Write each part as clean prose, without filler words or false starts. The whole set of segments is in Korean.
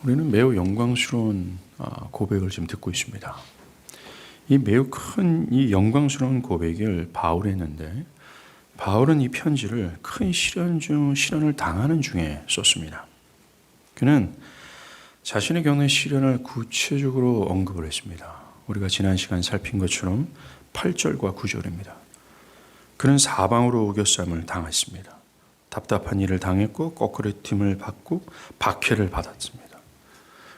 우리는 매우 영광스러운 고백을 지금 듣고 있습니다. 이 매우 큰 이 영광스러운 고백을 바울이 했는데, 바울은 이 편지를 큰 시련을 당하는 중에 썼습니다. 그는 자신의 겪는 시련을 구체적으로 언급을 했습니다. 우리가 지난 시간 살핀 것처럼 8절과 9절입니다. 그는 사방으로 우겨쌈을 당했습니다. 답답한 일을 당했고 꺼꾸러짐을 받고 박해를 받았습니다.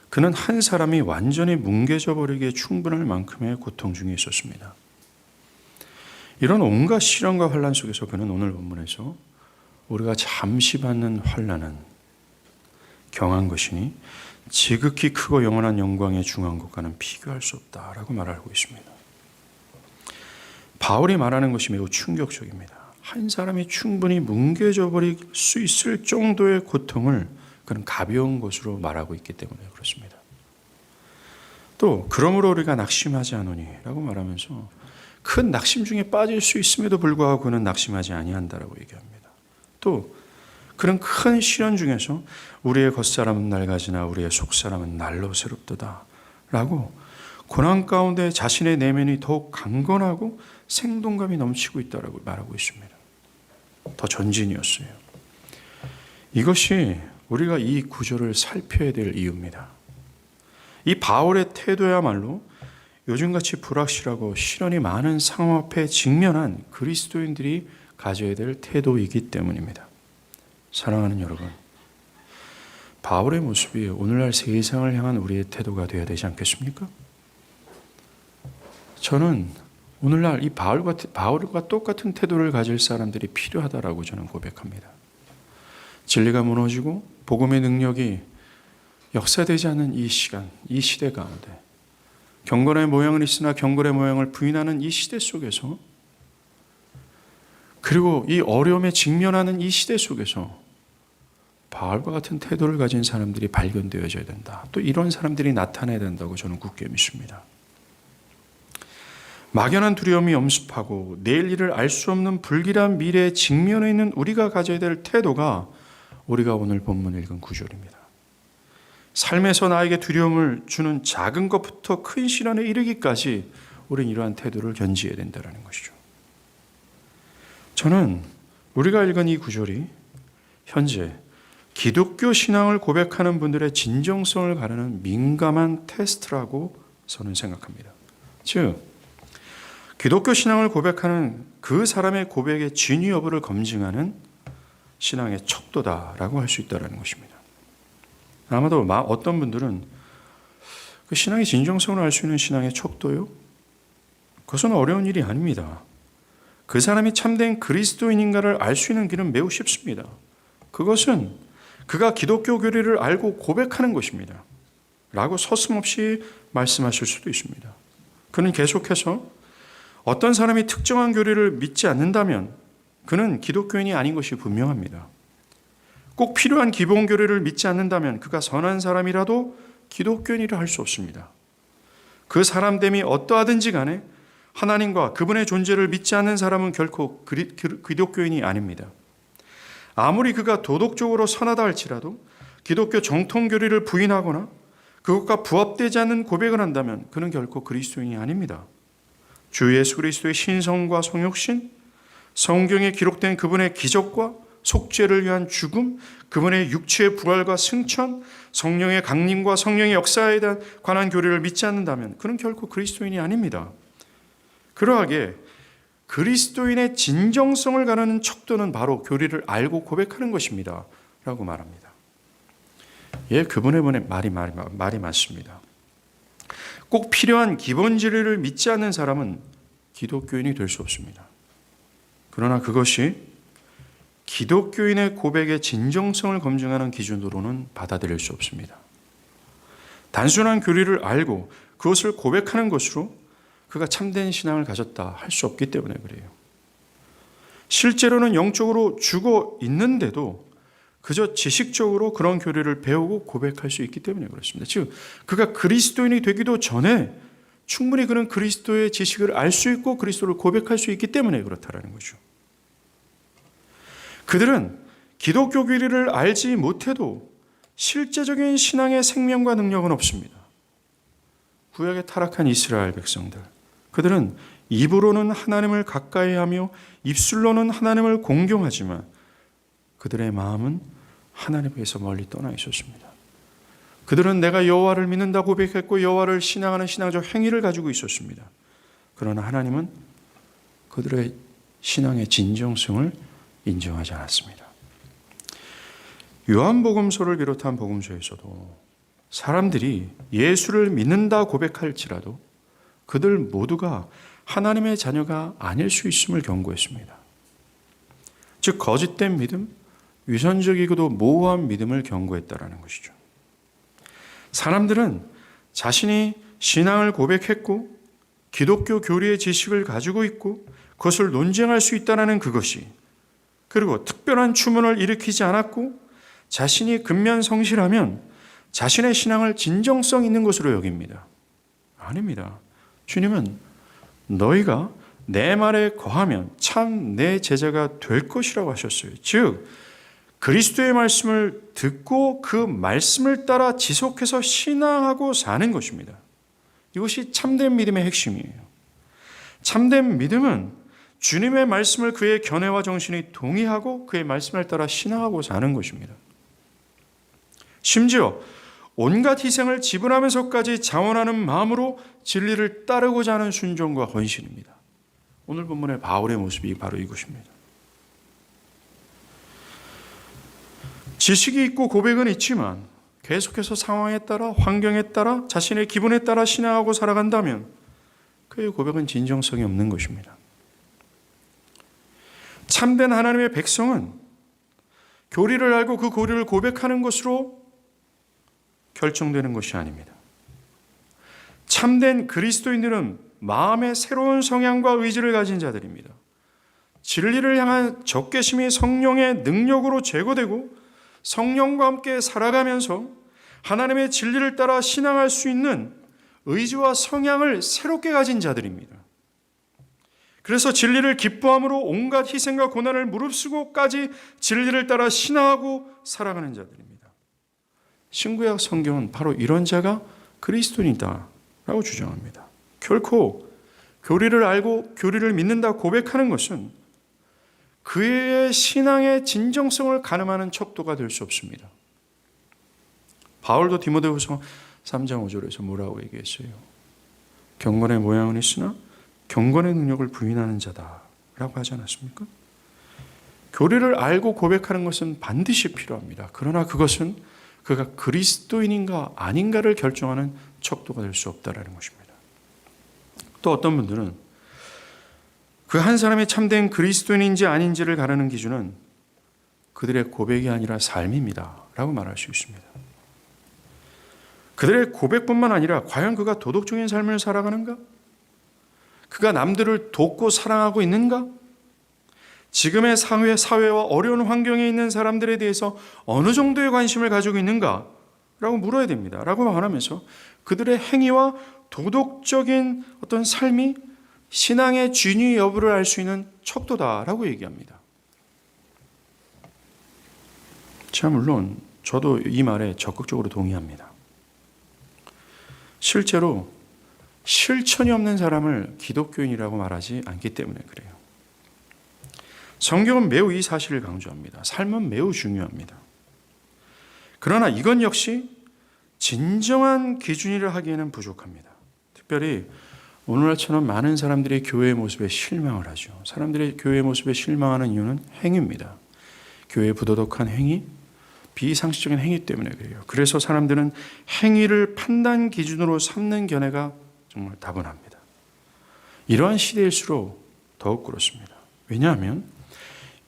그는 한 사람이 완전히 뭉개져 버리기에 충분할 만큼의 고통 중에 있었습니다. 이런 온갖 시련과 환난 속에서 그는 오늘 본문에서 우리가 잠시 받는 환난은 경한 것이니 지극히 크고 영원한 영광에 중한 것과는 비교할 수 없다라고 말하고 있습니다. 바울이 말하는 것이 매우 충격적입니다. 한 사람이 충분히 뭉개져 버릴 수 있을 정도의 고통을 그는 가벼운 것으로 말하고 있기 때문에 그렇습니다. 또 그러므로 우리가 낙심하지 않으니 라고 말하면서 큰 낙심 중에 빠질 수 있음에도 불구하고 그는 낙심하지 아니한다라고 얘기합니다. 또 그런 큰 시련 중에서 우리의 겉사람은 낡아지나 우리의 속사람은 날로 새롭도다 라고 고난 가운데 자신의 내면이 더욱 강건하고 생동감이 넘치고 있다라고 말하고 있습니다. 더 전진이었어요. 이것이 우리가 이 구절을 살펴야 될 이유입니다. 이 바울의 태도야말로 요즘같이 불확실하고 시련이 많은 상황 앞에 직면한 그리스도인들이 가져야 될 태도이기 때문입니다. 사랑하는 여러분, 바울의 모습이 오늘날 세상을 향한 우리의 태도가 되어야 되지 않겠습니까? 저는 오늘날 이 바울과 똑같은 태도를 가질 사람들이 필요하다라고 저는 고백합니다. 진리가 무너지고 복음의 능력이 역사되지 않는 이 시간, 이 시대 가운데 경건의 모양은 있으나 경건의 모양을 부인하는 이 시대 속에서, 그리고 이 어려움에 직면하는 이 시대 속에서 바울과 같은 태도를 가진 사람들이 발견되어져야 된다. 또 이런 사람들이 나타나야 된다고 저는 굳게 믿습니다. 막연한 두려움이 엄습하고 내일 일을 알 수 없는 불길한 미래에 직면해 있는 우리가 가져야 될 태도가 우리가 오늘 본문 읽은 구절입니다. 삶에서 나에게 두려움을 주는 작은 것부터 큰 시련에 이르기까지 우리는 이러한 태도를 견지해야 된다는 것이죠. 저는 우리가 읽은 이 구절이 현재 기독교 신앙을 고백하는 분들의 진정성을 가르는 민감한 테스트라고 저는 생각합니다. 즉, 기독교 신앙을 고백하는 그 사람의 고백의 진위 여부를 검증하는 신앙의 척도다라고 할 수 있다는 것입니다. 아마도 어떤 분들은 그 신앙의 진정성을 알 수 있는 신앙의 척도요? 그것은 어려운 일이 아닙니다. 그 사람이 참된 그리스도인인가를 알 수 있는 길은 매우 쉽습니다. 그것은 그가 기독교 교리를 알고 고백하는 것입니다. 라고 서슴없이 말씀하실 수도 있습니다. 그는 계속해서 어떤 사람이 특정한 교리를 믿지 않는다면 그는 기독교인이 아닌 것이 분명합니다. 꼭 필요한 기본 교리를 믿지 않는다면 그가 선한 사람이라도 기독교인이라 할 수 없습니다. 그 사람됨이 어떠하든지 간에 하나님과 그분의 존재를 믿지 않는 사람은 결코 기독교인이 아닙니다. 아무리 그가 도덕적으로 선하다 할지라도 기독교 정통 교리를 부인하거나 그것과 부합되지 않는 고백을 한다면 그는 결코 그리스도인이 아닙니다. 주 예수 그리스도의 신성과 성육신, 성경에 기록된 그분의 기적과 속죄를 위한 죽음, 그분의 육체의 부활과 승천, 성령의 강림과 성령의 역사에 관한 교리를 믿지 않는다면 그는 결코 그리스도인이 아닙니다. 그러하게 그리스도인의 진정성을 가르는 척도는 바로 교리를 알고 고백하는 것입니다. 라고 말합니다. 예, 그분의 말이 맞습니다. 꼭 필요한 기본 진리를 믿지 않는 사람은 기독교인이 될 수 없습니다. 그러나 그것이 기독교인의 고백의 진정성을 검증하는 기준으로는 받아들일 수 없습니다. 단순한 교리를 알고 그것을 고백하는 것으로 그가 참된 신앙을 가졌다 할 수 없기 때문에 그래요. 실제로는 영적으로 죽어 있는데도 그저 지식적으로 그런 교리를 배우고 고백할 수 있기 때문에 그렇습니다. 즉, 그가 그리스도인이 되기도 전에 충분히 그는 그리스도의 지식을 알 수 있고 그리스도를 고백할 수 있기 때문에 그렇다는 거죠. 그들은 기독교 교리를 알지 못해도 실제적인 신앙의 생명과 능력은 없습니다. 구약에 타락한 이스라엘 백성들, 그들은 입으로는 하나님을 가까이하며 입술로는 하나님을 공경하지만 그들의 마음은 하나님께서 멀리 떠나 있었습니다. 그들은 내가 여호와를 믿는다 고백했고 여호와를 신앙하는 신앙적 행위를 가지고 있었습니다. 그러나 하나님은 그들의 신앙의 진정성을 인정하지 않았습니다. 요한복음서를 비롯한 복음서에서도 사람들이 예수를 믿는다 고백할지라도 그들 모두가 하나님의 자녀가 아닐 수 있음을 경고했습니다. 즉 거짓된 믿음, 위선적이고도 모호한 믿음을 경고했다라는 것이죠. 사람들은 자신이 신앙을 고백했고 기독교 교리의 지식을 가지고 있고 그것을 논쟁할 수 있다는 그것이, 그리고 특별한 추문을 일으키지 않았고 자신이 근면성실하면 자신의 신앙을 진정성 있는 것으로 여깁니다. 아닙니다. 주님은 너희가 내 말에 거하면 참 내 제자가 될 것이라고 하셨어요. 즉 그리스도의 말씀을 듣고 그 말씀을 따라 지속해서 신앙하고 사는 것입니다. 이것이 참된 믿음의 핵심이에요. 참된 믿음은 주님의 말씀을 그의 견해와 정신이 동의하고 그의 말씀을 따라 신앙하고 사는 것입니다. 심지어 온갖 희생을 지불하면서까지 자원하는 마음으로 진리를 따르고자 하는 순종과 헌신입니다. 오늘 본문의 바울의 모습이 바로 이것입니다. 지식이 있고 고백은 있지만 계속해서 상황에 따라, 환경에 따라, 자신의 기분에 따라 신앙하고 살아간다면 그의 고백은 진정성이 없는 것입니다. 참된 하나님의 백성은 교리를 알고 그 교리를 고백하는 것으로 결정되는 것이 아닙니다. 참된 그리스도인들은 마음의 새로운 성향과 의지를 가진 자들입니다. 진리를 향한 적개심이 성령의 능력으로 제거되고 성령과 함께 살아가면서 하나님의 진리를 따라 신앙할 수 있는 의지와 성향을 새롭게 가진 자들입니다. 그래서 진리를 기뻐함으로 온갖 희생과 고난을 무릅쓰고까지 진리를 따라 신앙하고 살아가는 자들입니다. 신구약 성경은 바로 이런 자가 그리스도인이다라고 주장합니다. 결코 교리를 알고 교리를 믿는다 고백하는 것은 그의 신앙의 진정성을 가늠하는 척도가 될 수 없습니다. 바울도 디모데후서 3장 5절에서 뭐라고 얘기했어요? 경건의 모양은 있으나 경건의 능력을 부인하는 자다라고 하지 않았습니까? 교리를 알고 고백하는 것은 반드시 필요합니다. 그러나 그것은 그가 그리스도인인가 아닌가를 결정하는 척도가 될 수 없다라는 것입니다. 또 어떤 분들은 그 한 사람이 참된 그리스도인인지 아닌지를 가르는 기준은 그들의 고백이 아니라 삶입니다 라고 말할 수 있습니다. 그들의 고백뿐만 아니라 과연 그가 도덕적인 삶을 살아가는가? 그가 남들을 돕고 사랑하고 있는가? 지금의 사회와 어려운 환경에 있는 사람들에 대해서 어느 정도의 관심을 가지고 있는가? 라고 물어야 됩니다. 라고 말하면서 그들의 행위와 도덕적인 어떤 삶이 신앙의 진위 여부를 알 수 있는 척도다라고 얘기합니다. 자, 물론 저도 이 말에 적극적으로 동의합니다. 실제로 실천이 없는 사람을 기독교인이라고 말하지 않기 때문에 그래요. 성경은 매우 이 사실을 강조합니다. 삶은 매우 중요합니다. 그러나 이건 역시 진정한 기준이라 하기에는 부족합니다. 특별히 오늘날처럼 많은 사람들이 교회의 모습에 실망을 하죠. 사람들이 교회의 모습에 실망하는 이유는 행위입니다. 교회의 부도덕한 행위, 비상식적인 행위 때문에 그래요. 그래서 사람들은 행위를 판단 기준으로 삼는 견해가 정말 다분합니다. 이러한 시대일수록 더욱 그렇습니다. 왜냐하면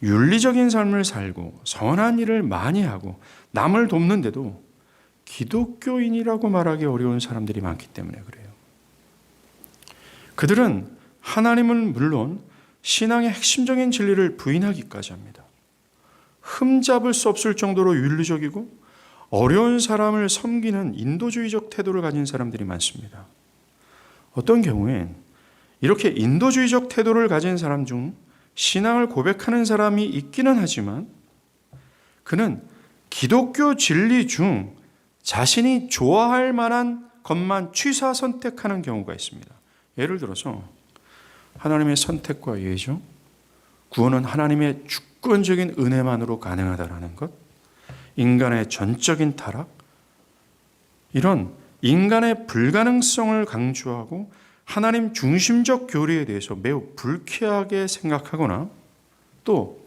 윤리적인 삶을 살고 선한 일을 많이 하고 남을 돕는데도 기독교인이라고 말하기 어려운 사람들이 많기 때문에 그래요. 그들은 하나님은 물론 신앙의 핵심적인 진리를 부인하기까지 합니다. 흠잡을 수 없을 정도로 윤리적이고 어려운 사람을 섬기는 인도주의적 태도를 가진 사람들이 많습니다. 어떤 경우엔 이렇게 인도주의적 태도를 가진 사람 중 신앙을 고백하는 사람이 있기는 하지만 그는 기독교 진리 중 자신이 좋아할 만한 것만 취사 선택하는 경우가 있습니다. 예를 들어서 하나님의 선택과 예정, 구원은 하나님의 주권적인 은혜만으로 가능하다라는 것, 인간의 전적인 타락, 이런 인간의 불가능성을 강조하고 하나님 중심적 교리에 대해서 매우 불쾌하게 생각하거나 또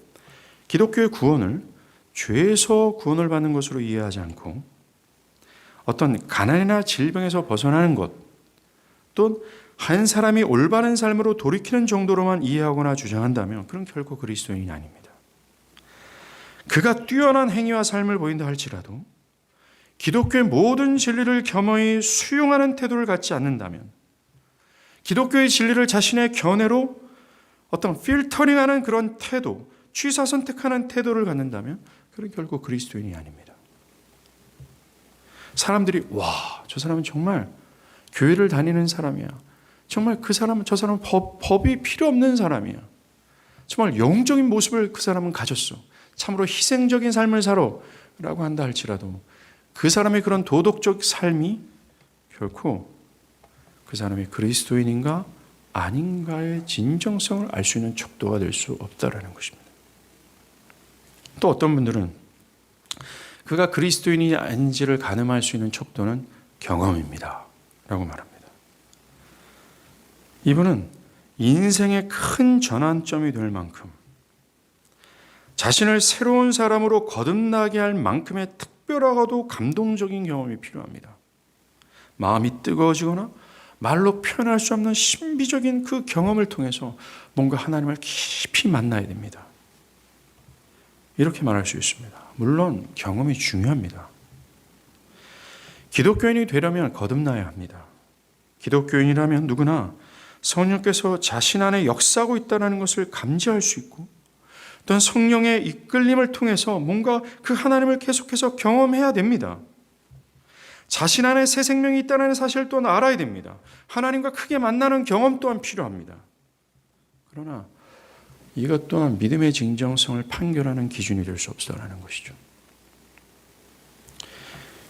기독교의 구원을 죄에서 구원을 받는 것으로 이해하지 않고 어떤 가난이나 질병에서 벗어나는 것, 또 한 사람이 올바른 삶으로 돌이키는 정도로만 이해하거나 주장한다면 그건 결코 그리스도인이 아닙니다. 그가 뛰어난 행위와 삶을 보인다 할지라도 기독교의 모든 진리를 겸허히 수용하는 태도를 갖지 않는다면, 기독교의 진리를 자신의 견해로 어떤 필터링하는 그런 태도, 취사 선택하는 태도를 갖는다면 그건 결코 그리스도인이 아닙니다. 사람들이 저 사람은 정말 교회를 다니는 사람이야. 정말 저 사람은 법이 필요 없는 사람이야. 정말 영적인 모습을 그 사람은 가졌어. 참으로 희생적인 삶을 살아 라고 한다 할지라도 그 사람의 그런 도덕적 삶이 결코 그 사람이 그리스도인인가 아닌가의 진정성을 알 수 있는 척도가 될 수 없다라는 것입니다. 또 어떤 분들은 그가 그리스도인이 아닌지를 가늠할 수 있는 척도는 경험입니다 라고 말합니다. 이분은 인생의 큰 전환점이 될 만큼 자신을 새로운 사람으로 거듭나게 할 만큼의 특별하고도 감동적인 경험이 필요합니다. 마음이 뜨거워지거나 말로 표현할 수 없는 신비적인 그 경험을 통해서 뭔가 하나님을 깊이 만나야 됩니다. 이렇게 말할 수 있습니다. 물론 경험이 중요합니다. 기독교인이 되려면 거듭나야 합니다. 기독교인이라면 누구나 성령께서 자신 안에 역사하고 있다는 것을 감지할 수 있고 또한 성령의 이끌림을 통해서 뭔가 그 하나님을 계속해서 경험해야 됩니다. 자신 안에 새 생명이 있다는 사실을 또한 알아야 됩니다. 하나님과 크게 만나는 경험 또한 필요합니다. 그러나 이것 또한 믿음의 진정성을 판결하는 기준이 될 수 없다는 것이죠.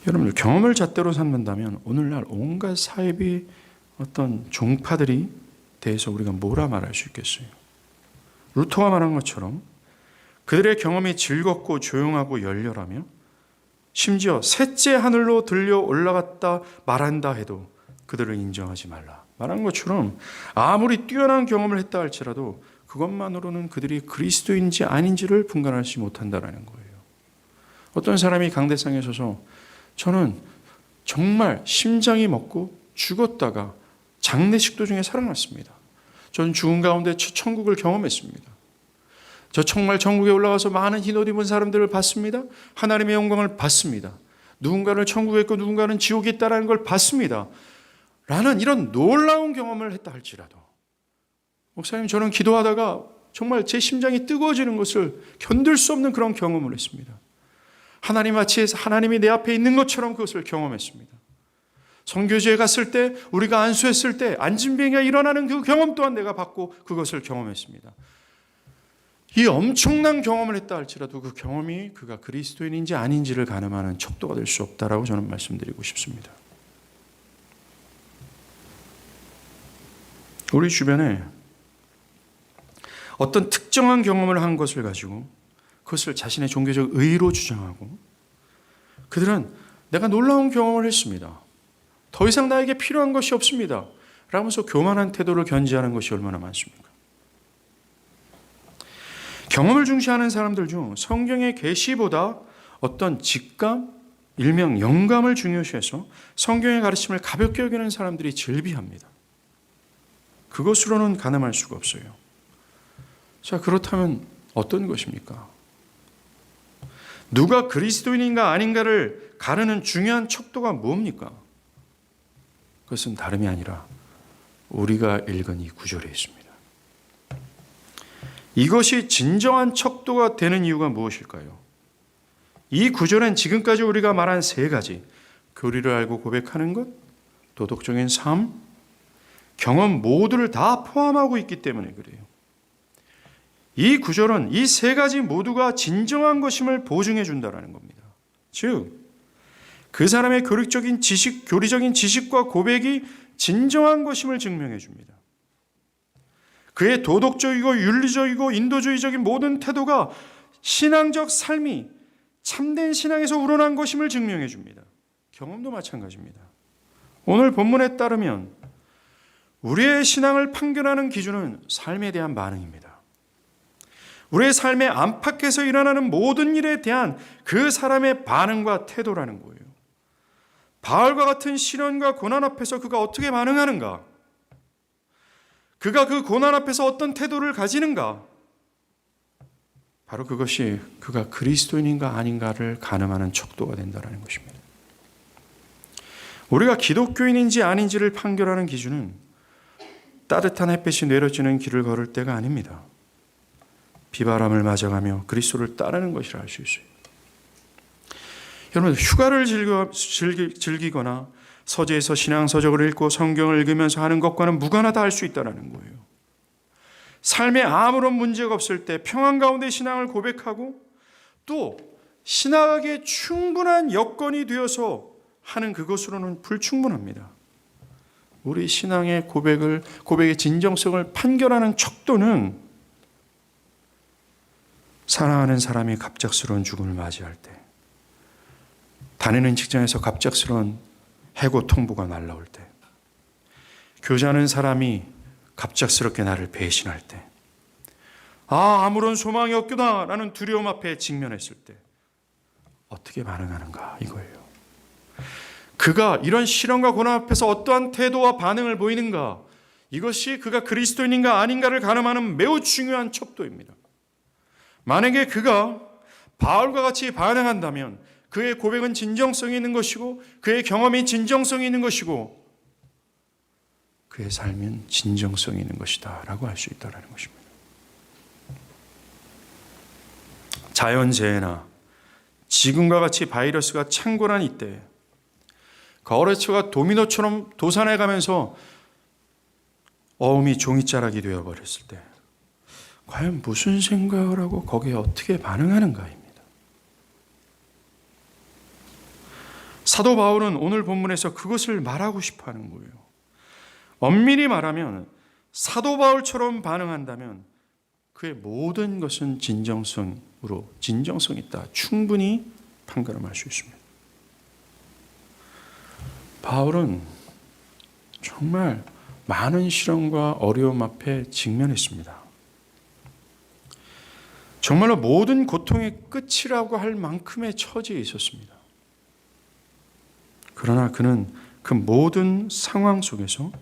여러분들 경험을 잣대로 삼는다면 오늘날 온갖 사이비 어떤 종파들이 대해서 우리가 뭐라 말할 수 있겠어요? 루터가 말한 것처럼 그들의 경험이 즐겁고 조용하고 열렬하며 심지어 셋째 하늘로 들려 올라갔다 말한다 해도 그들을 인정하지 말라 말한 것처럼 아무리 뛰어난 경험을 했다 할지라도 그것만으로는 그들이 그리스도인지 아닌지를 분간하지 못한다는 거예요. 어떤 사람이 강대상에 서서 저는 정말 심장이 먹고 죽었다가 장례식도 중에 살아났습니다. 저는 죽은 가운데 천국을 경험했습니다. 저 정말 천국에 올라가서 많은 흰옷 입은 사람들을 봤습니다. 하나님의 영광을 봤습니다. 누군가는 천국에 있고 누군가는 지옥에 있다는 걸 봤습니다. 라는 이런 놀라운 경험을 했다 할지라도 목사님 저는 기도하다가 정말 제 심장이 뜨거워지는 것을 견딜 수 없는 그런 경험을 했습니다. 하나님 마치 하나님이 내 앞에 있는 것처럼 그것을 경험했습니다. 선교지에 갔을 때 우리가 안수했을 때 안진병이가 일어나는 그 경험 또한 내가 받고 그것을 경험했습니다. 이 엄청난 경험을 했다 할지라도 그 경험이 그가 그리스도인인지 아닌지를 가늠하는 척도가 될 수 없다라고 저는 말씀드리고 싶습니다. 우리 주변에 어떤 특정한 경험을 한 것을 가지고 그것을 자신의 종교적 의의로 주장하고 그들은 내가 놀라운 경험을 했습니다. 더 이상 나에게 필요한 것이 없습니다. 라면서 교만한 태도를 견지하는 것이 얼마나 많습니까? 경험을 중시하는 사람들 중 성경의 계시보다 어떤 직감, 일명 영감을 중요시해서 성경의 가르침을 가볍게 여기는 사람들이 즐비합니다. 그것으로는 가늠할 수가 없어요. 자, 그렇다면 어떤 것입니까? 누가 그리스도인인가 아닌가를 가르는 중요한 척도가 뭡니까? 그것은 다름이 아니라 우리가 읽은 이 구절에 있습니다. 이것이 진정한 척도가 되는 이유가 무엇일까요? 이 구절엔 지금까지 우리가 말한 세 가지, 교리를 알고 고백하는 것, 도덕적인 삶, 경험 모두를 다 포함하고 있기 때문에 그래요. 이 구절은 이 세 가지 모두가 진정한 것임을 보증해 준다는 겁니다. 즉, 그 사람의 교리적인 지식과 고백이 진정한 것임을 증명해 줍니다. 그의 도덕적이고 윤리적이고 인도주의적인 모든 태도가 신앙적 삶이 참된 신앙에서 우러난 것임을 증명해 줍니다. 경험도 마찬가지입니다. 오늘 본문에 따르면 우리의 신앙을 판결하는 기준은 삶에 대한 반응입니다. 우리의 삶의 안팎에서 일어나는 모든 일에 대한 그 사람의 반응과 태도라는 거예요. 바울과 같은 시련과 고난 앞에서 그가 어떻게 반응하는가? 그가 그 고난 앞에서 어떤 태도를 가지는가? 바로 그것이 그가 그리스도인인가 아닌가를 가늠하는 척도가 된다는 것입니다. 우리가 기독교인인지 아닌지를 판결하는 기준은 따뜻한 햇빛이 내려지는 길을 걸을 때가 아닙니다. 비바람을 맞아가며 그리스도를 따르는 것이라 할 수 있어요. 여러분, 휴가를 즐기거나 서재에서 신앙서적을 읽고 성경을 읽으면서 하는 것과는 무관하다 할 수 있다는 거예요. 삶에 아무런 문제가 없을 때 평안 가운데 신앙을 고백하고 또 신앙하기에 충분한 여건이 되어서 하는 그것으로는 불충분합니다. 우리 신앙의 고백의 진정성을 판결하는 척도는 사랑하는 사람이 갑작스러운 죽음을 맞이할 때, 다니는 직장에서 갑작스러운 해고 통보가 날라올 때, 교제하는 사람이 갑작스럽게 나를 배신할 때, 아무런 소망이 없구나라는 두려움 앞에 직면했을 때 어떻게 반응하는가 이거예요. 그가 이런 시련과 고난 앞에서 어떠한 태도와 반응을 보이는가, 이것이 그가 그리스도인인가 아닌가를 가늠하는 매우 중요한 척도입니다. 만약에 그가 바울과 같이 반응한다면 그의 고백은 진정성이 있는 것이고 그의 경험이 진정성이 있는 것이고 그의 삶은 진정성이 있는 것이다 라고 할 수 있다는 것입니다. 자연재해나 지금과 같이 바이러스가 창궐한 이때 거래처가 도미노처럼 도산해가면서 어음이 종이자락이 되어버렸을 때 과연 무슨 생각을 하고 거기에 어떻게 반응하는가입니다. 사도 바울은 오늘 본문에서 그것을 말하고 싶어하는 거예요. 엄밀히 말하면 사도 바울처럼 반응한다면 그의 모든 것은 진정성이 있다. 충분히 판가름할 수 있습니다. 바울은 정말 많은 시련과 어려움 앞에 직면했습니다. 정말로 모든 고통의 끝이라고 할 만큼의 처지에 있었습니다. 그러나 그는 그 모든 상황 속에서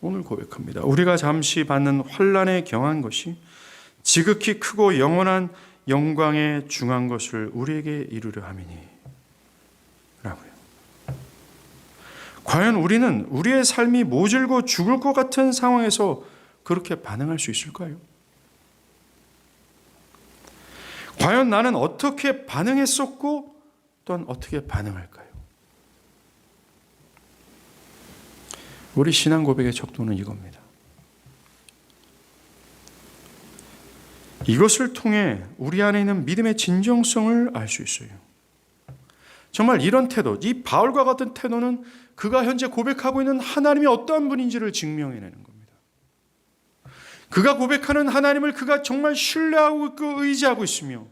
오늘 고백합니다. 우리가 잠시 받는 환난에 경한 것이 지극히 크고 영원한 영광에 중한 것을 우리에게 이루려 함이니 라고요. 과연 우리는 우리의 삶이 모질고 죽을 것 같은 상황에서 그렇게 반응할 수 있을까요? 과연 나는 어떻게 반응했었고 또한 어떻게 반응할까요? 우리 신앙 고백의 척도는 이겁니다. 이것을 통해 우리 안에 있는 믿음의 진정성을 알 수 있어요. 정말 이런 태도, 이 바울과 같은 태도는 그가 현재 고백하고 있는 하나님이 어떠한 분인지를 증명해내는 겁니다. 그가 고백하는 하나님을 그가 정말 신뢰하고 있고 의지하고 있으며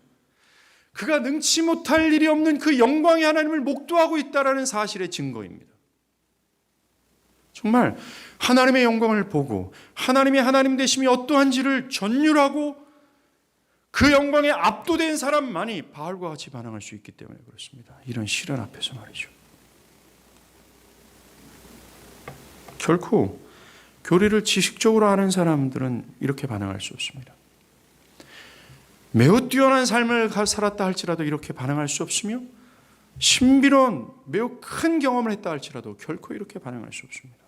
그가 능치 못할 일이 없는 그 영광의 하나님을 목도하고 있다는 사실의 증거입니다. 정말 하나님의 영광을 보고 하나님이 하나님 되심이 어떠한지를 전율하고 그 영광에 압도된 사람만이 바울과 같이 반응할 수 있기 때문에 그렇습니다. 이런 시련 앞에서 말이죠. 결코 교리를 지식적으로 아는 사람들은 이렇게 반응할 수 없습니다. 매우 뛰어난 삶을 살았다 할지라도 이렇게 반응할 수 없으며 신비로운 매우 큰 경험을 했다 할지라도 결코 이렇게 반응할 수 없습니다.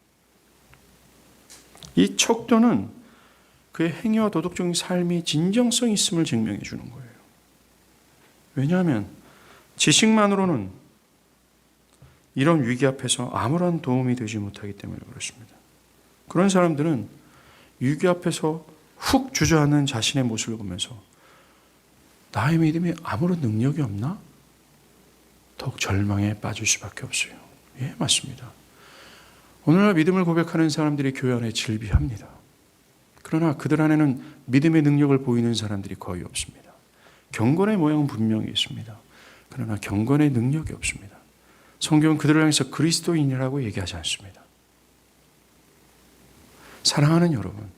이 척도는 그의 행위와 도덕적인 삶이 진정성이 있음을 증명해 주는 거예요. 왜냐하면 지식만으로는 이런 위기 앞에서 아무런 도움이 되지 못하기 때문에 그렇습니다. 그런 사람들은 위기 앞에서 훅 주저앉는 자신의 모습을 보면서 나의 믿음이 아무런 능력이 없나? 더욱 절망에 빠질 수밖에 없어요. 예, 맞습니다. 오늘날 믿음을 고백하는 사람들이 교회 안에 질비합니다. 그러나 그들 안에는 믿음의 능력을 보이는 사람들이 거의 없습니다. 경건의 모양은 분명히 있습니다. 그러나 경건의 능력이 없습니다. 성경은 그들을 향해서 그리스도인이라고 얘기하지 않습니다. 사랑하는 여러분,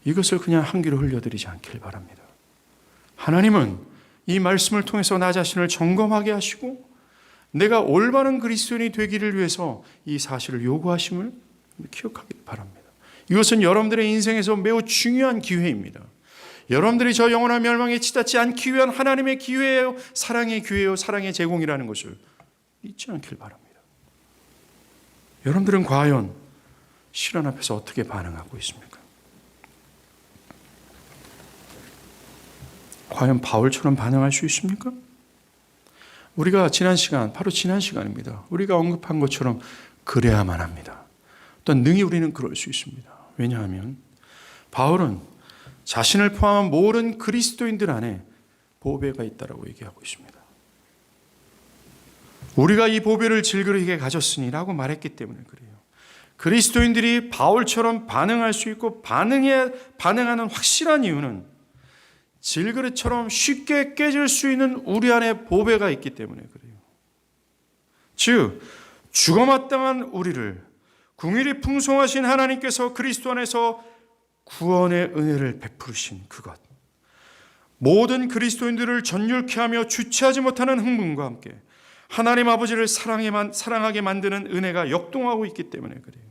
이것을 그냥 한 귀로 흘려드리지 않길 바랍니다. 하나님은 이 말씀을 통해서 나 자신을 점검하게 하시고 내가 올바른 그리스도인이 되기를 위해서 이 사실을 요구하심을 기억하길 바랍니다. 이것은 여러분들의 인생에서 매우 중요한 기회입니다. 여러분들이 저 영원한 멸망에 치닫지 않기 위한 하나님의 기회예요. 사랑의 기회예요. 사랑의 제공이라는 것을 잊지 않길 바랍니다. 여러분들은 과연 시련 앞에서 어떻게 반응하고 있습니까? 과연 바울처럼 반응할 수 있습니까? 우리가 바로 지난 시간입니다. 우리가 언급한 것처럼 그래야만 합니다. 또한 능히 우리는 그럴 수 있습니다. 왜냐하면 바울은 자신을 포함한 모든 그리스도인들 안에 보배가 있다라고 얘기하고 있습니다. 우리가 이 보배를 질그릇하게 가졌으니라고 말했기 때문에 그래요. 그리스도인들이 바울처럼 반응할 수 있고 반응하는 확실한 이유는 질그릇처럼 쉽게 깨질 수 있는 우리 안에 보배가 있기 때문에 그래요. 즉 죽어마땅한 우리를 긍휼이 풍성하신 하나님께서 그리스도 안에서 구원의 은혜를 베푸신 그것, 모든 그리스도인들을 전율케 하며 주체하지 못하는 흥분과 함께 하나님 아버지를 사랑하게 만드는 은혜가 역동하고 있기 때문에 그래요.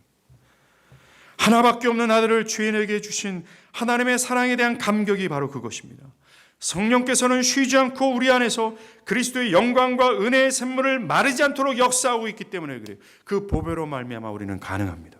하나밖에 없는 아들을 죄인에게 주신 하나님의 사랑에 대한 감격이 바로 그것입니다. 성령께서는 쉬지 않고 우리 안에서 그리스도의 영광과 은혜의 샘물을 마르지 않도록 역사하고 있기 때문에 그래요. 그 보배로 말미암아 우리는 가능합니다.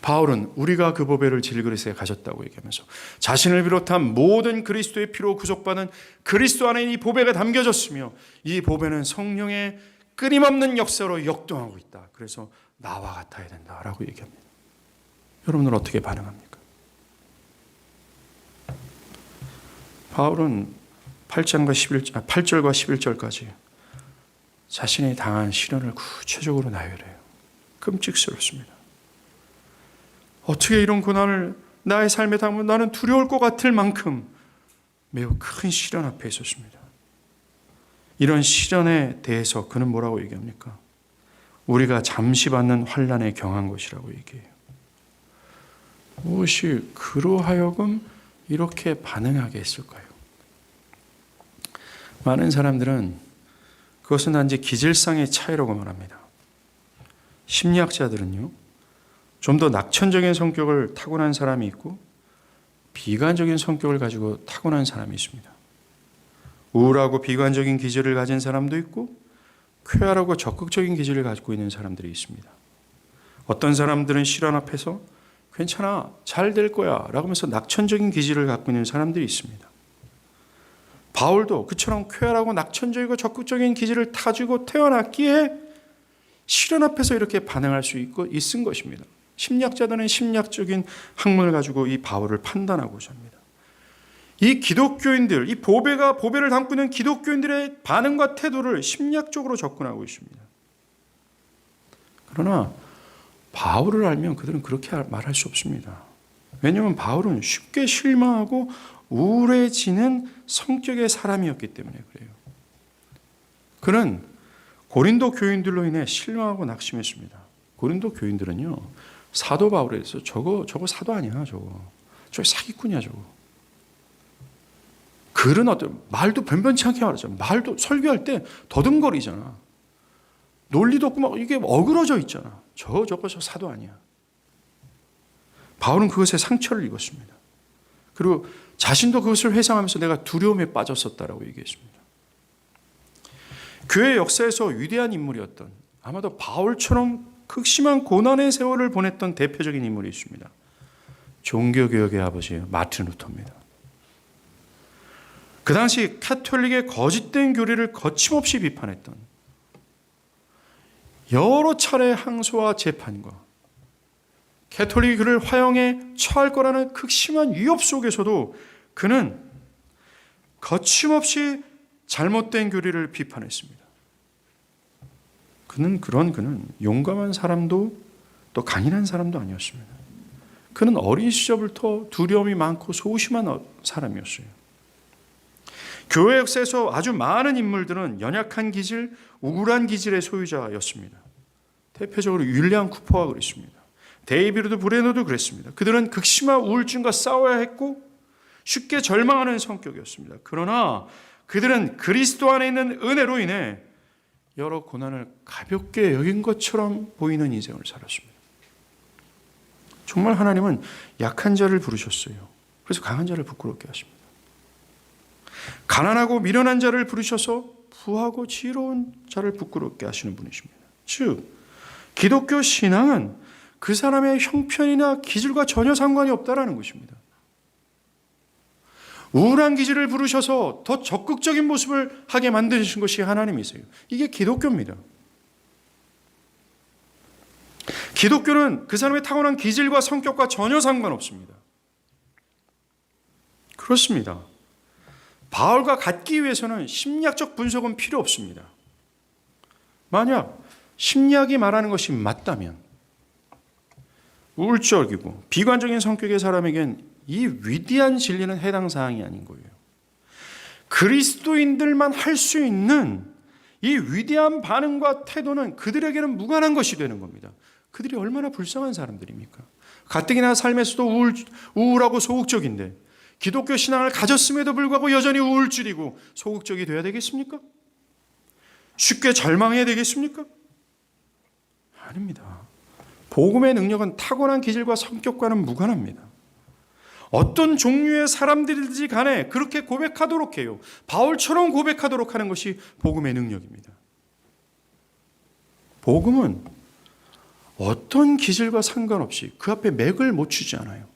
바울은 우리가 그 보배를 질그릇에 가졌다고 얘기하면서 자신을 비롯한 모든 그리스도의 피로 구속받은 그리스도 안에 이 보배가 담겨졌으며 이 보배는 성령의 끊임없는 역사로 역동하고 있다. 그래서 나와 같아야 된다라고 얘기합니다. 여러분은 어떻게 반응합니까? 바울은 8절과 11절까지 자신이 당한 시련을 구체적으로 나열해요. 끔찍스럽습니다. 어떻게 이런 고난을 나의 삶에 담으면 나는 두려울 것 같을 만큼 매우 큰 시련 앞에 있었습니다. 이런 시련에 대해서 그는 뭐라고 얘기합니까? 우리가 잠시 받는 환난에 경한 것이라고 얘기해요. 무엇이 그로 하여금 이렇게 반응하게 했을까요? 많은 사람들은 그것은 단지 기질상의 차이라고 말합니다. 심리학자들은요, 좀 더 낙천적인 성격을 타고난 사람이 있고 비관적인 성격을 가지고 타고난 사람이 있습니다. 우울하고 비관적인 기질을 가진 사람도 있고 쾌활하고 적극적인 기질을 가지고 있는 사람들이 있습니다. 어떤 사람들은 시련 앞에서 괜찮아, 잘 될 거야 라고 하면서 낙천적인 기질을 갖고 있는 사람들이 있습니다. 바울도 그처럼 쾌활하고 낙천적이고 적극적인 기질을 가지고 태어났기에 시련 앞에서 이렇게 반응할 수 있은 것입니다. 심리학자들은 심리학적인 학문을 가지고 이 바울을 판단하고자 합니다. 이 기독교인들, 이 보배를 담고 있는 기독교인들의 반응과 태도를 심리학적으로 접근하고 있습니다. 그러나 바울을 알면 그들은 그렇게 말할 수 없습니다. 왜냐하면 바울은 쉽게 실망하고 우울해지는 성격의 사람이었기 때문에 그래요. 그는 고린도 교인들로 인해 실망하고 낙심했습니다. 고린도 교인들은요, 사도 바울에 대해서 저거 사도 아니야, 저거 사기꾼이야, 저거. 글은 말도 변변치 않게 말하죠. 말도 설교할 때 더듬거리잖아. 논리도 없고 막 이게 어그러져 있잖아. 저거 사도 아니야. 바울은 그것에 상처를 입었습니다. 그리고 자신도 그것을 회상하면서 내가 두려움에 빠졌었다라고 얘기했습니다. 교회 역사에서 위대한 인물이었던, 아마도 바울처럼 극심한 고난의 세월을 보냈던 대표적인 인물이 있습니다. 종교개혁의 아버지 마틴 루터입니다. 그 당시 카톨릭의 거짓된 교리를 거침없이 비판했던, 여러 차례 항소와 재판과 카톨릭이 그를 화형에 처할 거라는 극심한 위협 속에서도 그는 거침없이 잘못된 교리를 비판했습니다. 그는 용감한 사람도 또 강인한 사람도 아니었습니다. 그는 어린 시절부터 두려움이 많고 소심한 사람이었어요. 교회 역사에서 아주 많은 인물들은 연약한 기질, 우울한 기질의 소유자였습니다. 대표적으로 윌리엄 쿠퍼가 그랬습니다. 데이비드 브레너도 그랬습니다. 그들은 극심한 우울증과 싸워야 했고 쉽게 절망하는 성격이었습니다. 그러나 그들은 그리스도 안에 있는 은혜로 인해 여러 고난을 가볍게 여긴 것처럼 보이는 인생을 살았습니다. 정말 하나님은 약한 자를 부르셨어요. 그래서 강한 자를 부끄럽게 하십니다. 가난하고 미련한 자를 부르셔서 부하고 지혜로운 자를 부끄럽게 하시는 분이십니다. 즉, 기독교 신앙은 그 사람의 형편이나 기질과 전혀 상관이 없다라는 것입니다. 우울한 기질을 부르셔서 더 적극적인 모습을 하게 만드신 것이 하나님이세요. 이게 기독교입니다. 기독교는 그 사람의 타고난 기질과 성격과 전혀 상관없습니다. 그렇습니다. 바울과 같기 위해서는 심리학적 분석은 필요 없습니다. 만약 심리학이 말하는 것이 맞다면 우울적이고 비관적인 성격의 사람에겐 이 위대한 진리는 해당 사항이 아닌 거예요. 그리스도인들만 할 수 있는 이 위대한 반응과 태도는 그들에게는 무관한 것이 되는 겁니다. 그들이 얼마나 불쌍한 사람들입니까? 가뜩이나 삶에서도 우울하고 소극적인데 기독교 신앙을 가졌음에도 불구하고 여전히 우울증이고 소극적이 돼야 되겠습니까? 쉽게 절망해야 되겠습니까? 아닙니다. 복음의 능력은 타고난 기질과 성격과는 무관합니다. 어떤 종류의 사람들이든지 간에 그렇게 고백하도록 해요. 바울처럼 고백하도록 하는 것이 복음의 능력입니다. 복음은 어떤 기질과 상관없이 그 앞에 맥을 못 추지 않아요.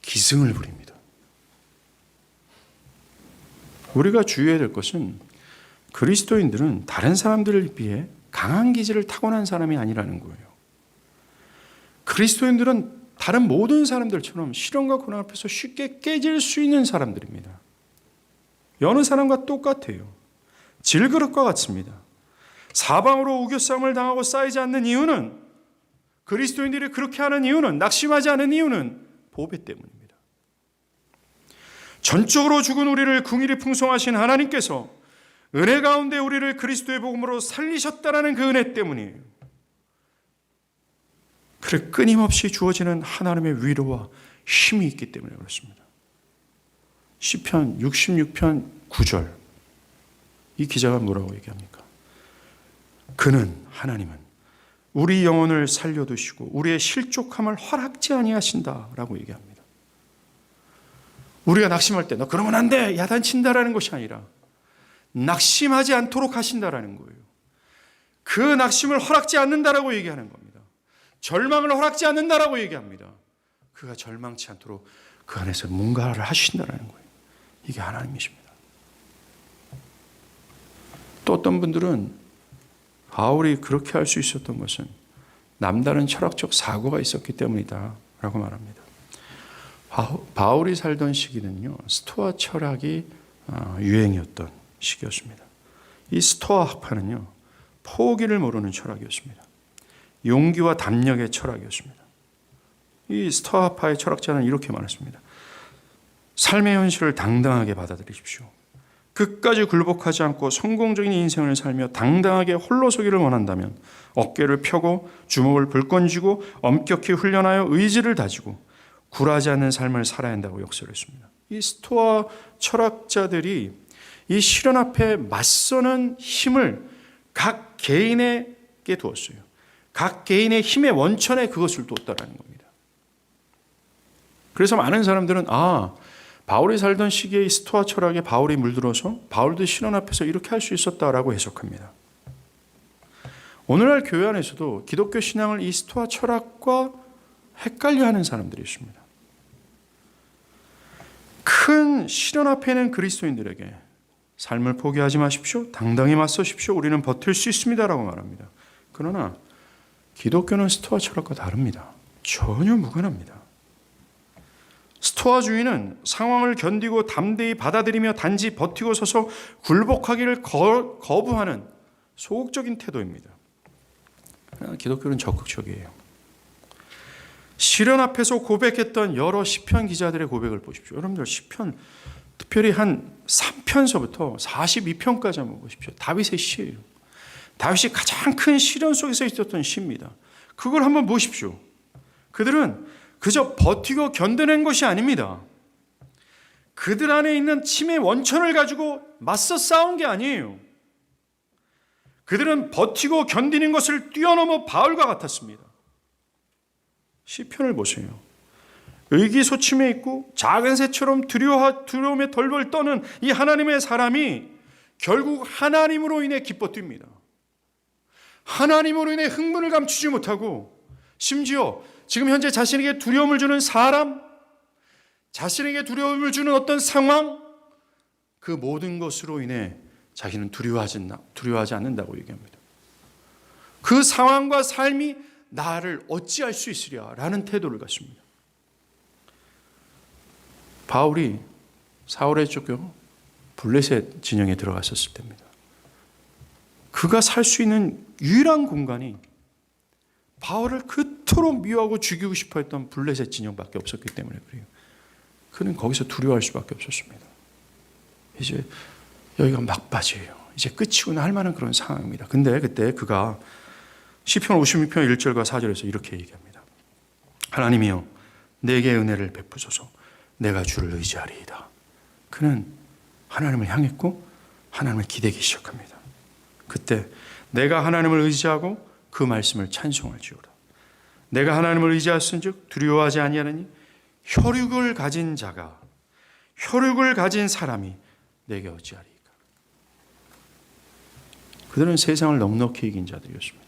기승을 부립니다. 우리가 주의해야 될 것은 그리스도인들은 다른 사람들에 비해 강한 기질을 타고난 사람이 아니라는 거예요. 그리스도인들은 다른 모든 사람들처럼 시련과 고난 앞에서 쉽게 깨질 수 있는 사람들입니다. 여느 사람과 똑같아요. 질그릇과 같습니다. 사방으로 우겨싸움을 당하고 쌓이지 않는 이유는, 그리스도인들이 그렇게 하는 이유는, 낙심하지 않은 이유는 보배 때문입니다. 전적으로 죽은 우리를 긍휼히 풍성하신 하나님께서 은혜 가운데 우리를 그리스도의 복음으로 살리셨다라는 그 은혜 때문이에요. 그래, 끊임없이 주어지는 하나님의 위로와 힘이 있기 때문에 그렇습니다. 시편 66편 9절, 이 기자가 뭐라고 얘기합니까? 하나님은 우리 영혼을 살려두시고 우리의 실족함을 허락지 아니하신다라고 얘기합니다. 우리가 낙심할 때 너 그러면 안 돼, 야단친다라는 것이 아니라 낙심하지 않도록 하신다라는 거예요. 그 낙심을 허락지 않는다라고 얘기하는 겁니다. 절망을 허락지 않는다라고 얘기합니다. 그가 절망치 않도록 그 안에서 뭔가를 하신다라는 거예요. 이게 하나님이십니다. 또 어떤 분들은 바울이 그렇게 할 수 있었던 것은 남다른 철학적 사고가 있었기 때문이다 라고 말합니다. 바울이 살던 시기는요, 스토아 철학이 유행이었던 시기였습니다. 이 스토아 학파는요, 포기를 모르는 철학이었습니다. 용기와 담력의 철학이었습니다. 이 스토아파의 철학자는 이렇게 말했습니다. 삶의 현실을 당당하게 받아들이십시오. 끝까지 굴복하지 않고 성공적인 인생을 살며 당당하게 홀로서기를 원한다면 어깨를 펴고 주먹을 불끈 쥐고 엄격히 훈련하여 의지를 다지고 굴하지 않는 삶을 살아야 한다고 역설했습니다. 이 스토아 철학자들이 이 시련 앞에 맞서는 힘을 각 개인에게 두었어요. 각 개인의 힘의 원천에 그것을 뒀다라는 겁니다. 그래서 많은 사람들은 바울이 살던 시기의 스토아 철학에 바울이 물들어서 바울도 시련 앞에서 이렇게 할 수 있었다라고 해석합니다. 오늘날 교회 안에서도 기독교 신앙을 이 스토아 철학과 헷갈려하는 사람들이 있습니다. 큰 시련 앞에는 그리스도인들에게 삶을 포기하지 마십시오. 당당히 맞서십시오. 우리는 버틸 수 있습니다라고 말합니다. 그러나 기독교는 스토아 철학과 다릅니다. 전혀 무관합니다. 스토아 주인은 상황을 견디고 담대히 받아들이며 단지 버티고 서서 굴복하기를 거부하는 소극적인 태도입니다. 기독교는 적극적이에요. 시련 앞에서 고백했던 여러 시편 기자들의 고백을 보십시오. 여러분들 시편 특별히 한 3편서부터 42편까지 한번 보십시오. 다윗의 시예요. 다윗이 가장 큰 시련 속에서 있었던 시입니다. 그걸 한번 보십시오. 그들은 그저 버티고 견뎌낸 것이 아닙니다. 그들 안에 있는 침의 원천을 가지고 맞서 싸운 게 아니에요. 그들은 버티고 견디는 것을 뛰어넘어 바울과 같았습니다. 시편을 보세요. 의기소침해 있고 작은 새처럼 두려움에 덜덜 떠는 이 하나님의 사람이 결국 하나님으로 인해 기뻐 뜁니다. 하나님으로 인해 흥분을 감추지 못하고 심지어 지금 현재 자신에게 두려움을 주는 사람, 자신에게 두려움을 주는 어떤 상황, 그 모든 것으로 인해 자기는 두려워하지 않는다고 얘기합니다. 그 상황과 삶이 나를 어찌할 수 있으랴라는 태도를 갖습니다. 바울이 사울의 쫓겨 블레셋 진영에 들어갔었을 때입니다. 그가 살 수 있는 유일한 공간이 바울을 그토록 미워하고 죽이고 싶어 했던 블레셋 진영밖에 없었기 때문에 그래요. 그는 거기서 두려워할 수밖에 없었습니다. 이제 여기가 막바지예요. 이제 끝이구나 할 만한 그런 상황입니다. 근데 그때 그가 시편 56편 1절과 4절에서 이렇게 얘기합니다. 하나님이여 내게 은혜를 베푸소서 내가 주를 의지하리이다. 그는 하나님을 향했고 하나님을 기대기 시작합니다. 그때 내가 하나님을 의지하고 그 말씀을 찬송할지어다. 내가 하나님을 의지하였은즉 두려워하지 아니하느니 혈육을 가진 자가 혈육을 가진 사람이 내게 어찌하리이까. 그들은 세상을 넉넉히 이긴 자들이었습니다.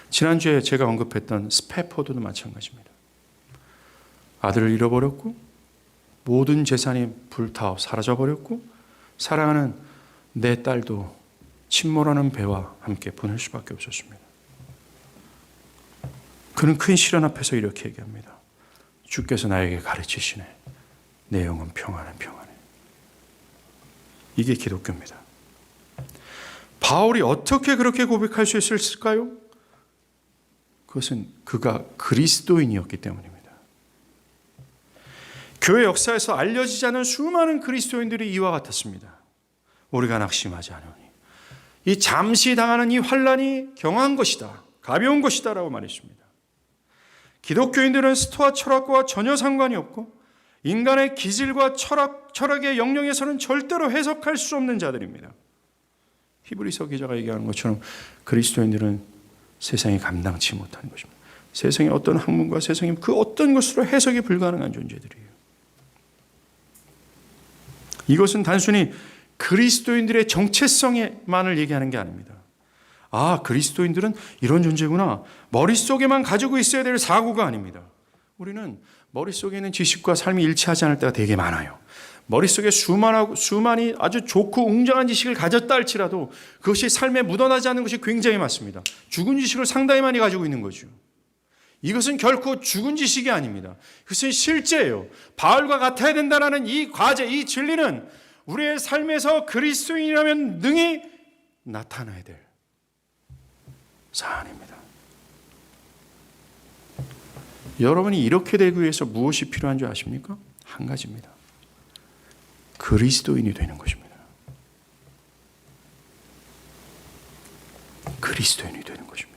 지난주에 제가 언급했던 스패포드도 마찬가지입니다. 아들을 잃어버렸고 모든 재산이 불타워 사라져버렸고 사랑하는 내 딸도 침몰하는 배와 함께 보낼 수밖에 없었습니다. 그는 큰 시련 앞에서 이렇게 얘기합니다. 주께서 나에게 가르치시네. 내 영혼 평안해 평안해. 이게 기독교입니다. 바울이 어떻게 그렇게 고백할 수 있을까요? 그것은 그가 그리스도인이었기 때문입니다. 교회 역사에서 알려지지 않은 수많은 그리스도인들이 이와 같았습니다. 우리가 낙심하지 않으니 이 잠시 당하는 이 환난이 경한 것이다. 가벼운 것이다 라고 말했습니다. 기독교인들은 스토아 철학과 전혀 상관이 없고 인간의 기질과 철학의 영역에서는 절대로 해석할 수 없는 자들입니다. 히브리서 기자가 얘기하는 것처럼 그리스도인들은 세상이 감당치 못하는 것입니다. 세상의 어떤 학문과 세상의 그 어떤 것으로 해석이 불가능한 존재들이에요. 이것은 단순히 그리스도인들의 정체성만을 얘기하는 게 아닙니다. 아, 그리스도인들은 이런 존재구나. 머릿속에만 가지고 있어야 될 사고가 아닙니다. 우리는 머릿속에 있는 지식과 삶이 일치하지 않을 때가 되게 많아요. 머릿속에 수많이 아주 좋고 웅장한 지식을 가졌다 할지라도 그것이 삶에 묻어나지 않는 것이 굉장히 많습니다. 죽은 지식을 상당히 많이 가지고 있는 거죠. 이것은 결코 죽은 지식이 아닙니다. 그것은 실제예요. 바울과 같아야 된다는 이 과제, 이 진리는 우리의 삶에서 그리스도인이라면 능히 나타나야 될 사안입니다. 여러분이 이렇게 되기 위해서 무엇이 필요한 줄 아십니까? 한 가지입니다. 그리스도인이 되는 것입니다. 그리스도인이 되는 것입니다.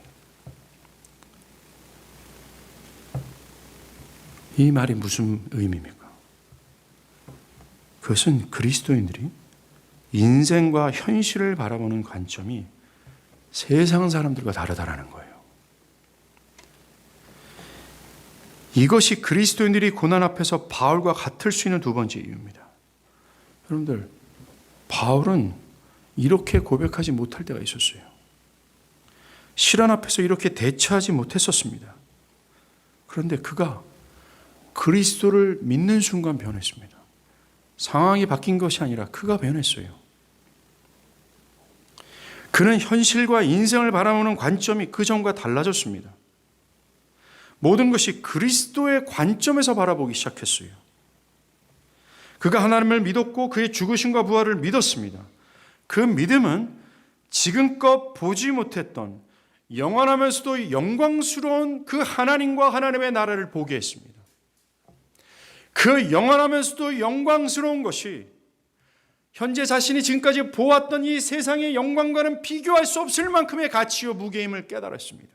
이 말이 무슨 의미입니까? 그것은 그리스도인들이 인생과 현실을 바라보는 관점이 세상 사람들과 다르다라는 거예요. 이것이 그리스도인들이 고난 앞에서 바울과 같을 수 있는 두 번째 이유입니다. 여러분들, 바울은 이렇게 고백하지 못할 때가 있었어요. 시련 앞에서 이렇게 대처하지 못했었습니다. 그런데 그가 그리스도를 믿는 순간 변했습니다. 상황이 바뀐 것이 아니라 그가 변했어요. 그는 현실과 인생을 바라보는 관점이 그 전과 달라졌습니다. 모든 것이 그리스도의 관점에서 바라보기 시작했어요. 그가 하나님을 믿었고 그의 죽으심과 부활을 믿었습니다. 그 믿음은 지금껏 보지 못했던 영원하면서도 영광스러운 그 하나님과 하나님의 나라를 보게 했습니다. 그 영원하면서도 영광스러운 것이 현재 자신이 지금까지 보았던 이 세상의 영광과는 비교할 수 없을 만큼의 가치와 무게임을 깨달았습니다.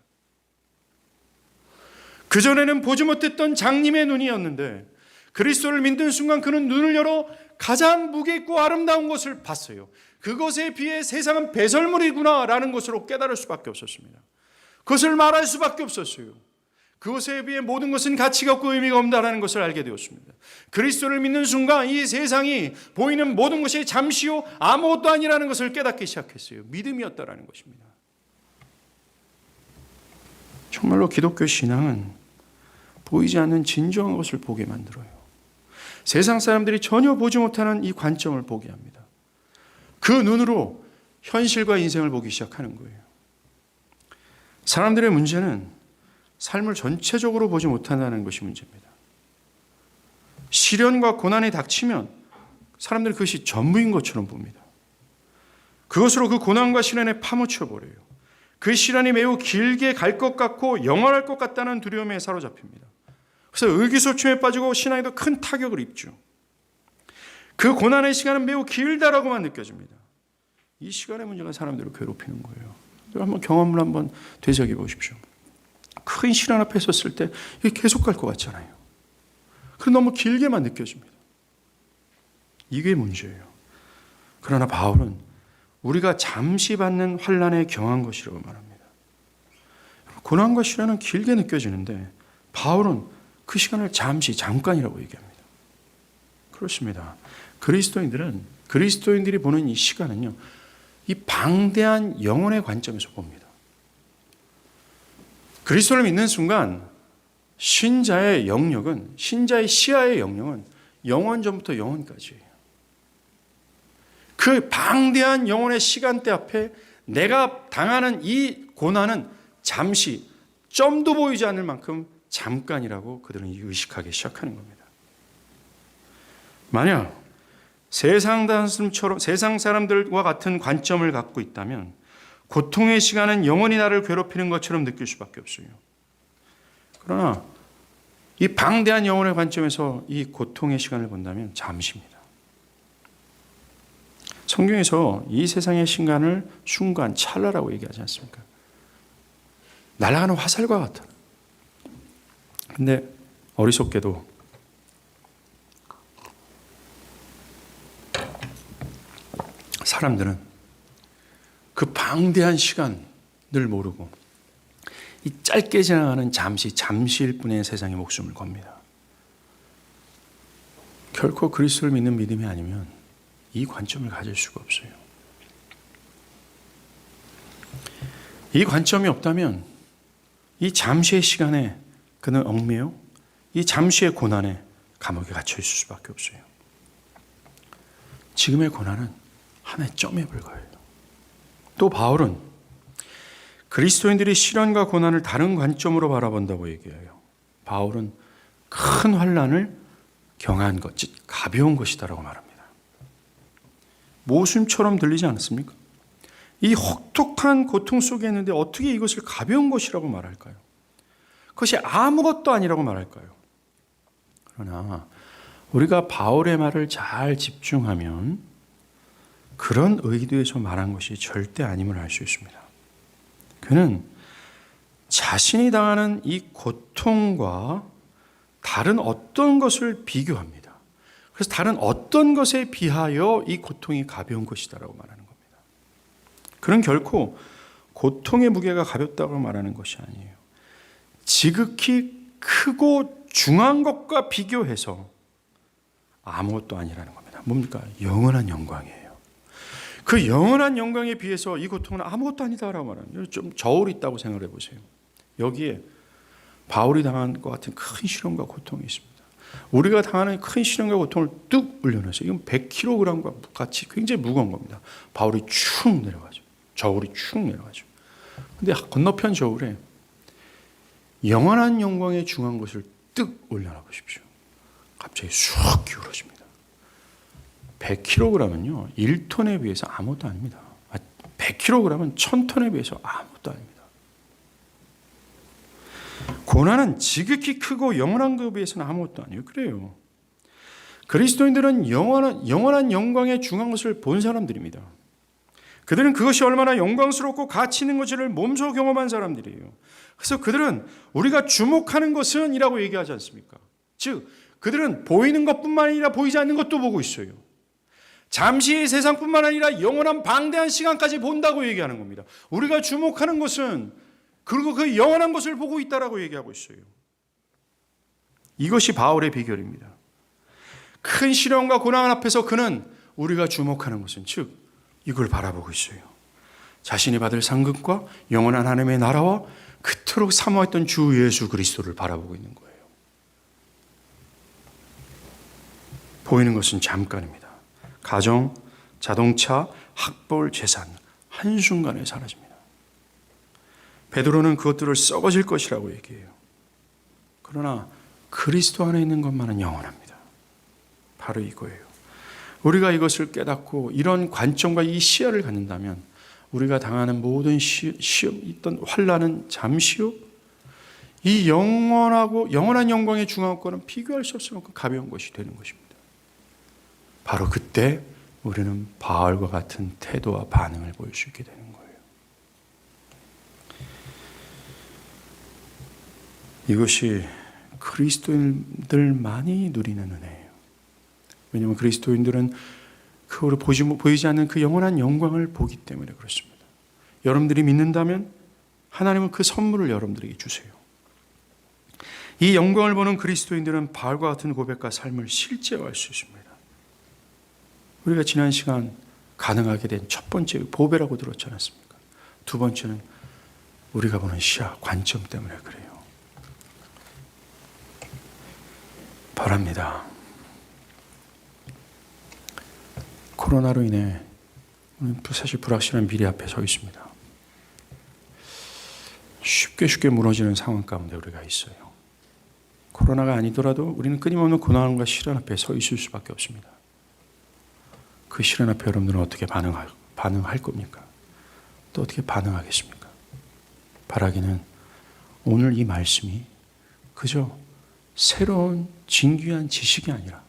그전에는 보지 못했던 장님의 눈이었는데 그리스도를 믿는 순간 그는 눈을 열어 가장 무게 있고 아름다운 것을 봤어요. 그것에 비해 세상은 배설물이구나라는 것으로 깨달을 수밖에 없었습니다. 그것을 말할 수밖에 없었어요. 그것에 비해 모든 것은 가치가 없고 의미가 없다는 것을 알게 되었습니다. 그리스도를 믿는 순간 이 세상이 보이는 모든 것이 잠시요 아무것도 아니라는 것을 깨닫기 시작했어요. 믿음이었다라는 것입니다. 정말로 기독교 신앙은 보이지 않는 진정한 것을 보게 만들어요. 세상 사람들이 전혀 보지 못하는 이 관점을 보게 합니다. 그 눈으로 현실과 인생을 보기 시작하는 거예요. 사람들의 문제는 삶을 전체적으로 보지 못한다는 것이 문제입니다. 시련과 고난이 닥치면 사람들은 그것이 전부인 것처럼 봅니다. 그것으로 그 고난과 시련에 파묻혀 버려요. 그 시련이 매우 길게 갈 것 같고 영원할 것 같다는 두려움에 사로잡힙니다. 그래서 의기소침에 빠지고 신앙에도 큰 타격을 입죠. 그 고난의 시간은 매우 길다라고만 느껴집니다. 이 시간의 문제가 사람들을 괴롭히는 거예요. 한번 경험을 한번 되새겨 보십시오. 큰 시련 앞에 섰을 때 이게 계속 갈 것 같잖아요. 그럼 너무 길게만 느껴집니다. 이게 문제예요. 그러나 바울은 우리가 잠시 받는 환난에 경한 것이라고 말합니다. 고난과 시련은 길게 느껴지는데 바울은 그 시간을 잠깐이라고 얘기합니다. 그렇습니다. 그리스도인들이 보는 이 시간은요, 이 방대한 영혼의 관점에서 봅니다. 그리스도를 믿는 순간 신자의 영역은, 신자의 시야의 영역은 영원 전부터 영원까지예요. 그 방대한 영혼의 시간대 앞에 내가 당하는 이 고난은 잠시, 점도 보이지 않을 만큼 잠깐이라고 그들은 의식하기 시작하는 겁니다. 만약 세상 사람들과 같은 관점을 갖고 있다면 고통의 시간은 영원히 나를 괴롭히는 것처럼 느낄 수밖에 없어요. 그러나 이 방대한 영혼의 관점에서 이 고통의 시간을 본다면 잠시입니다. 성경에서 이 세상의 시간을 순간, 찰나라고 얘기하지 않습니까? 날아가는 화살과 같아. 근데 어리석게도 사람들은 그 방대한 시간을 모르고 이 짧게 지나가는 잠시일 뿐의 세상에 목숨을 겁니다. 결코 그리스도를 믿는 믿음이 아니면 이 관점을 가질 수가 없어요. 이 관점이 없다면 이 잠시의 시간에 그는 얽매여 이 잠시의 고난에 감옥에 갇혀 있을 수밖에 없어요. 지금의 고난은 하나의 점에 불과해요. 또 바울은 그리스도인들이 시련과 고난을 다른 관점으로 바라본다고 얘기해요. 바울은 큰 환난을 경한 것, 즉 가벼운 것이다라고 말합니다. 모순처럼 들리지 않습니까? 이 혹독한 고통 속에 있는데 어떻게 이것을 가벼운 것이라고 말할까요? 그것이 아무것도 아니라고 말할까요? 그러나 우리가 바울의 말을 잘 집중하면 그런 의도에서 말한 것이 절대 아님을 알 수 있습니다. 그는 자신이 당하는 이 고통과 다른 어떤 것을 비교합니다. 그래서 다른 어떤 것에 비하여 이 고통이 가벼운 것이다라고 말하는 겁니다. 그는 결코 고통의 무게가 가볍다고 말하는 것이 아니에요. 지극히 크고 중한 것과 비교해서 아무것도 아니라는 겁니다. 뭡니까? 영원한 영광이에요. 그 영원한 영광에 비해서 이 고통은 아무것도 아니다라고 말하는, 좀 저울이 있다고 생각해 보세요. 여기에 바울이 당한 것 같은 큰 시련과 고통이 있습니다. 우리가 당하는 큰 시련과 고통을 뚝 올려놓으세요. 이건 100kg과 같이 굉장히 무거운 겁니다. 바울이 축 내려가죠. 저울이 축 내려가죠. 근데 건너편 저울에 영원한 영광에 중한 것을 뜩 올려놔 보십시오. 갑자기 쑥 기울어집니다. 100kg은요 1톤에 비해서 아무것도 아닙니다. 100kg은 1000톤에 비해서 아무것도 아닙니다. 고난은 지극히 크고 영원한 것에 비해서는 아무것도 아니에요. 그래요. 그리스도인들은 영원한 영광에 중한 것을 본 사람들입니다. 그들은 그것이 얼마나 영광스럽고 가치 있는 것을 몸소 경험한 사람들이에요. 그래서 그들은 우리가 주목하는 것은 이라고 얘기하지 않습니까? 즉 그들은 보이는 것뿐만 아니라 보이지 않는 것도 보고 있어요. 잠시의 세상뿐만 아니라 영원한 방대한 시간까지 본다고 얘기하는 겁니다. 우리가 주목하는 것은 그리고 그 영원한 것을 보고 있다라고 얘기하고 있어요. 이것이 바울의 비결입니다. 큰 시련과 고난 앞에서 그는 우리가 주목하는 것은 즉 이걸 바라보고 있어요. 자신이 받을 상급과 영원한 하나님의 나라와 그토록 사모했던 주 예수 그리스도를 바라보고 있는 거예요. 보이는 것은 잠깐입니다. 가정, 자동차, 학벌, 재산 한순간에 사라집니다. 베드로는 그것들을 썩어질 것이라고 얘기해요. 그러나 그리스도 안에 있는 것만은 영원합니다. 바로 이거예요. 우리가 이것을 깨닫고 이런 관점과 이 시야를 갖는다면 우리가 당하는 모든 시험, 있던 환난은 잠시요. 이 영원한 영광의 중한 것과는 비교할 수 없을 만큼 가벼운 것이 되는 것입니다. 바로 그때 우리는 바울과 같은 태도와 반응을 보일 수 있게 되는 거예요. 이것이 그리스도인들만이 누리는 은혜예요. 왜냐하면 그리스도인들은 그 보이지 않는 그 영원한 영광을 보기 때문에 그렇습니다. 여러분들이 믿는다면 하나님은 그 선물을 여러분들에게 주세요. 이 영광을 보는 그리스도인들은 바울과 같은 고백과 삶을 실제화할 수 있습니다. 우리가 지난 시간 가능하게 된 첫 번째 보배라고 들었지 않았습니까? 두 번째는 우리가 보는 시야, 관점 때문에 그래요. 바랍니다. 코로나로 인해 사실 불확실한 미래 앞에 서 있습니다. 쉽게 무너지는 상황 가운데 우리가 있어요. 코로나가 아니더라도 우리는 끊임없는 고난과 시련 앞에 서 있을 수밖에 없습니다. 그 시련 앞에 여러분들은 어떻게 반응할 겁니까? 또 어떻게 반응하겠습니까? 바라기는 오늘 이 말씀이 그저 새로운 진귀한 지식이 아니라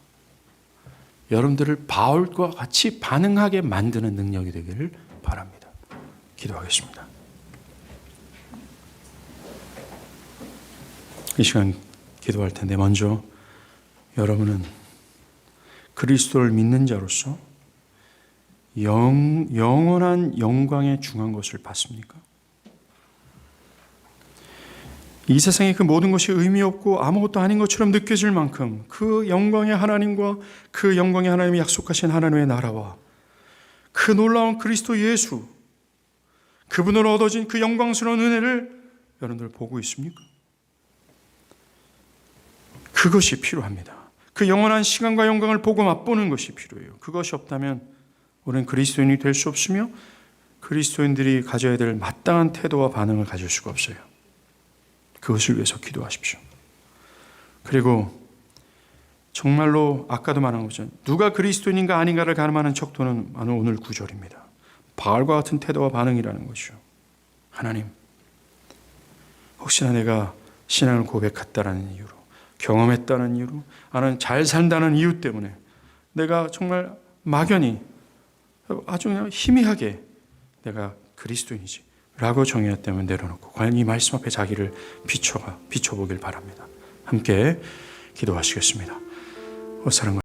여러분들을 바울과 같이 반응하게 만드는 능력이 되기를 바랍니다. 기도하겠습니다. 이 시간 기도할 텐데 먼저 여러분은 그리스도를 믿는 자로서 영원한 영광에 중한 것을 받습니까? 이 세상의 그 모든 것이 의미 없고 아무것도 아닌 것처럼 느껴질 만큼 그 영광의 하나님과 그 영광의 하나님이 약속하신 하나님의 나라와 그 놀라운 그리스도 예수, 그분으로 얻어진 그 영광스러운 은혜를 여러분들 보고 있습니까? 그것이 필요합니다. 그 영원한 시간과 영광을 보고 맛보는 것이 필요해요. 그것이 없다면 우리는 그리스도인이 될 수 없으며 그리스도인들이 가져야 될 마땅한 태도와 반응을 가질 수가 없어요. 그것을 위해서 기도하십시오. 그리고 정말로 아까도 말한 것처럼 누가 그리스도인인가 아닌가를 가늠하는 척도는 오늘 구절입니다. 바울과 같은 태도와 반응이라는 것이요. 하나님, 혹시나 내가 신앙을 고백했다는 이유로, 경험했다는 이유로, 나는 잘 산다는 이유 때문에 내가 정말 막연히 아주 그냥 희미하게 내가 그리스도인이지 라고 정의했다면 내려놓고 과연 이 말씀 앞에 자기를 비춰보길 바랍니다. 함께 기도하시겠습니다. 사랑과